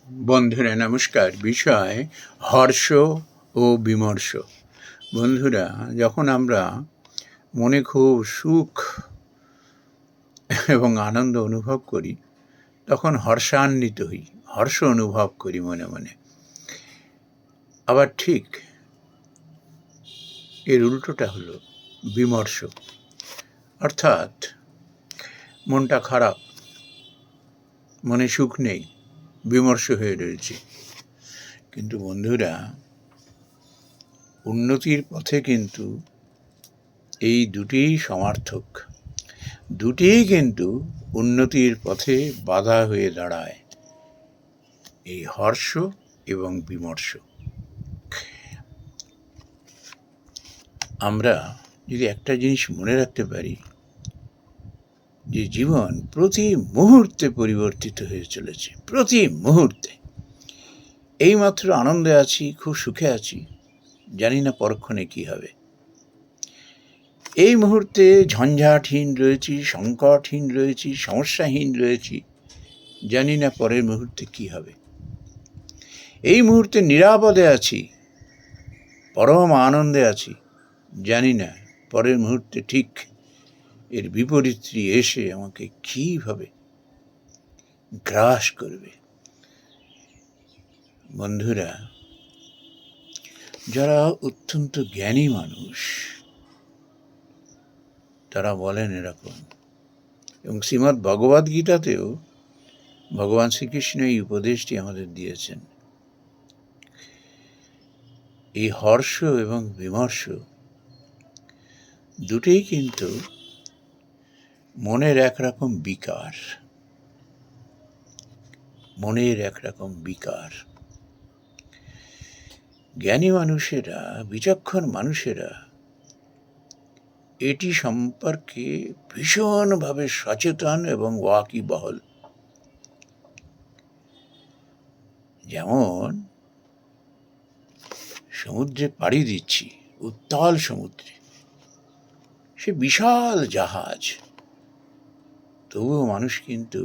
বন্ধুরা নমস্কার। বিষয় হর্ষ ও বিমর্ষ। বন্ধুরা, যখন আমরা মনে খুব সুখ এবং আনন্দ অনুভব করি তখন হর্ষান্বিত হই, হর্ষ অনুভব করি মনে মনে। আবার ঠিক এর উল্টোটা হলো বিমর্ষ, অর্থাৎ মনটা খারাপ, মনে সুখ নেই, বিমর্ষ হয়ে রয়েছে। কিন্তু বন্ধুরা, উন্নতির পথে কিন্তু এই দুটিই সমার্থক, দুটিই কিন্তু উন্নতির পথে বাধা হয়ে দাঁড়ায়, এই হর্ষ এবং বিমর্ষ। আমরা যদি একটা জিনিস মনে রাখতে পারি যে জীবন প্রতি মুহূর্তে পরিবর্তিত হয়ে চলেছে, প্রতি মুহূর্তে। এইমাত্র আনন্দে আছি, খুব সুখে আছি, জানি না পরক্ষণে কি হবে। এই মুহূর্তে ঝঞ্ঝাটহীন রয়েছি, সংকটহীন রয়েছি, সমস্যাহীন রয়েছি, জানি না পরের মুহূর্তে কি হবে। এই মুহূর্তে নিরাপদে আছি, পরম আনন্দে আছি, জানি না পরের মুহূর্তে ঠিক এর বিপরীতটি এসে আমাকে কীভাবে গ্রাস করবে। বন্ধুরা, যারা অত্যন্ত জ্ঞানী মানুষ তারা বলেন এরকম, এবং শ্রীমদ্ ভগবদ গীতাতেও ভগবান শ্রীকৃষ্ণ এই উপদেশটি আমাদের দিয়েছেন। এই হর্ষ এবং বিমর্ষ দুটোই কিন্তু মনের একরকম বিকার, মনের একরকম বিকার। জ্ঞানী মানুষেরা, বিচক্ষণ মানুষেরা এটি সম্পর্কে ভীষণভাবে সচেতন এবং ওয়াকিবহল। যেমন সমুদ্রে পাড়ি দিচ্ছি, উত্তাল সমুদ্রে, সে বিশাল জাহাজ, তবুও মানুষ কিন্তু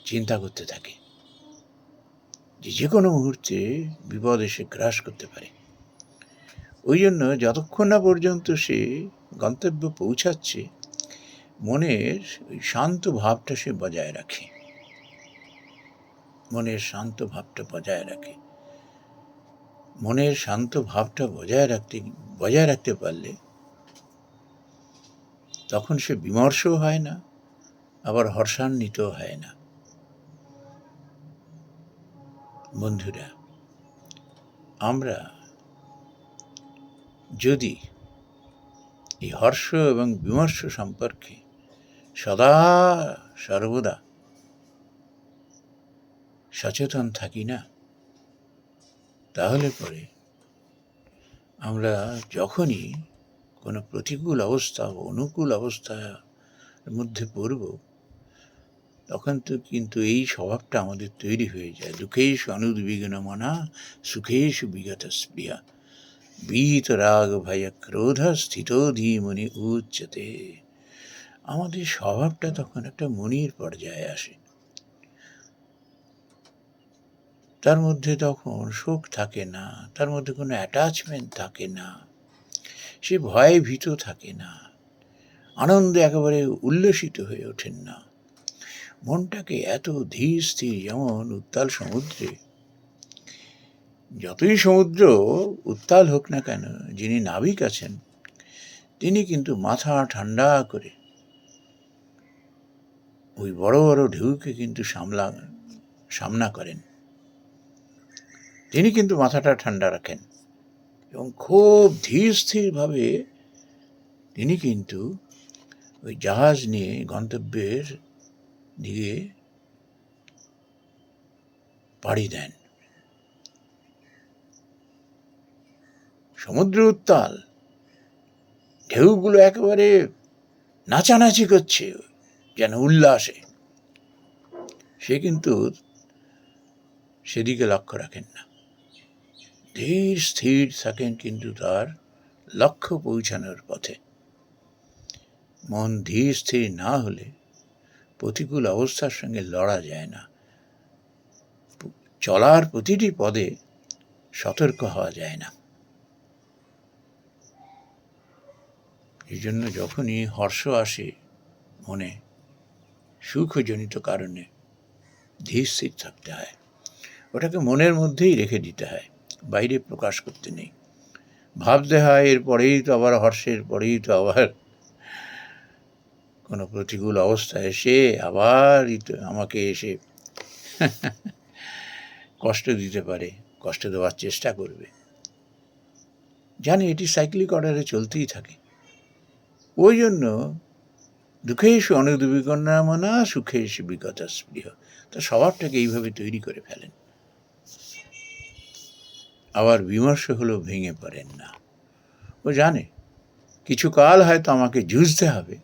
চিন্তা করতে থাকে যে কোনো মুহূর্তে বিপদ এসে গ্রাস করতে পারে। ওই জন্য যতক্ষণ না পর্যন্ত সে গন্তব্যে পৌঁছাচ্ছে, মনের ওই শান্ত ভাবটা সে বজায় রাখে, মনের শান্ত ভাবটা বজায় রাখে। মনের শান্ত ভাবটা বজায় রাখতে পারলে তখন সে বিমর্ষও হয় না, আবার হর্ষান্বিত হয় না। বন্ধুরা, আমরা যদি এই হর্ষ এবং বিমর্ষ সম্পর্কে সদা সর্বদা সচেতন থাকি না, তাহলে পরে আমরা যখনই কোনো প্রতিকূল অবস্থা ও অনুকূল অবস্থার মধ্যে পড়ব, তখন তো কিন্তু এই স্বভাবটা আমাদের তৈরি হয়ে যায়। দুঃখেষু অনুদ্বিগ্নমনা সুখেষু বিগত স্পৃহা বীত রাগ ভয় ক্রোধ স্থিত ধীমনি উচ্চতে। আমাদের স্বভাবটা তখন একটা মনির পর্যায়ে আসে, তার মধ্যে তখন শোক থাকে না, তার মধ্যে কোনো অ্যাটাচমেন্ট থাকে না, সে ভয়ে ভীত থাকে না, আনন্দে একেবারে উল্লসিত হয়ে ওঠেন না। মনটাকে এত ধীর স্থির, যেমন উত্তাল সমুদ্রে, যতই সমুদ্র উত্তাল হোক না কেন, যিনি নাবিক আছেন তিনি কিন্তু মাথা ঠান্ডা করে ওই বড় বড় ঢেউকে কিন্তু সামনা করেন। তিনি কিন্তু মাথাটা ঠান্ডা রাখেন এবং খুব ধীর স্থিরভাবে তিনি কিন্তু ওই জাহাজ নিয়ে গন্তব্যের দিকে পাড়ি দেন। সমুদ্র উত্তাল, ঢেউগুলো একেবারে নাচানাচি করছে যেন উল্লাসে, সে কিন্তু সেদিকে লক্ষ্য রাখেন না, ধীর স্থির থাকেন কিন্তু তার লক্ষ্য পৌঁছানোর পথে। মন ধীর স্থির না হলে প্রতিকূল অবস্থার সঙ্গে লড়া যায় না, চলার প্রতিটি পদে সতর্ক হওয়া যায় না। এই জন্য যখনই হর্ষ আসে মনে, সুখজনিত কারণে ধীর স্থির থাকতে হয়, ওটাকে মনের মধ্যেই রেখে দিতে হয়, বাইরে প্রকাশ করতে নেই। ভাবতে হয় এরপরেই তো আবার হর্ষের পরেই তো আবার কোনো প্রতিকূল অবস্থা এসে আবার আমাকে এসে কষ্ট দিতে পারে, কষ্ট দেওয়ার চেষ্টা করবে। জানি এটি সাইক্লিক অর্ডারে চলতেই থাকে। ওই জন্য দুঃখেষু অনুদ্বিগ্না সুখেষু বিগত স্পৃহ, তা স্বভাবটাকে এইভাবে তৈরি করে ফেলেন। আবার বিমর্ষ হলেও ভেঙে পড়েন না। ও জানে কিছু কাল হয়তো আমাকে যুঝতে হবে,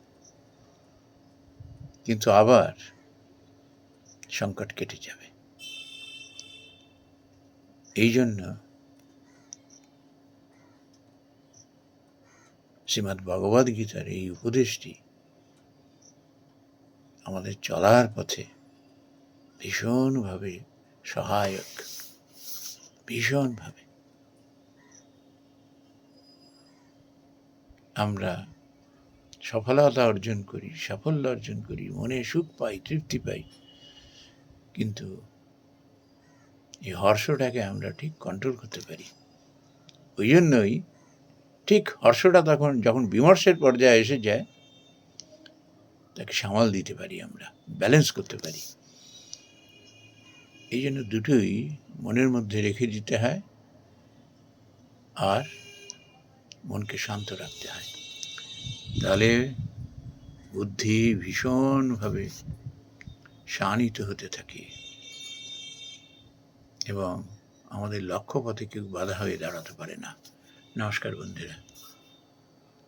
কিন্তু আবার সংকট কেটে যাবে। এই জন্য শ্রীমদ্ ভগবদ গীতার এই উপদেশটি আমাদের চলার পথে ভীষণভাবে সহায়ক, ভীষণভাবে। আমরা সফলতা অর্জন করি, সাফল্য অর্জন করি, মনে সুখ পাই, তৃপ্তি পাই, কিন্তু এই হর্ষটাকে আমরা ঠিক কন্ট্রোল করতে পারি। ওই জন্যই ঠিক হর্ষটা যখন বিমর্ষের পর্যায়ে এসে যায়, তাকে সামাল দিতে পারি, আমরা ব্যালেন্স করতে পারি। এই জন্য দুটোই মনের মধ্যে রেখে দিতে হয় আর মনকে শান্ত রাখতে হয়। তাহলে বুদ্ধি ভীষণভাবে শানিত হতে থাকে এবং আমাদের লক্ষ্যপথে কেউ বাধা হয়ে দাঁড়াতে পারে না। নমস্কার বন্ধুরা।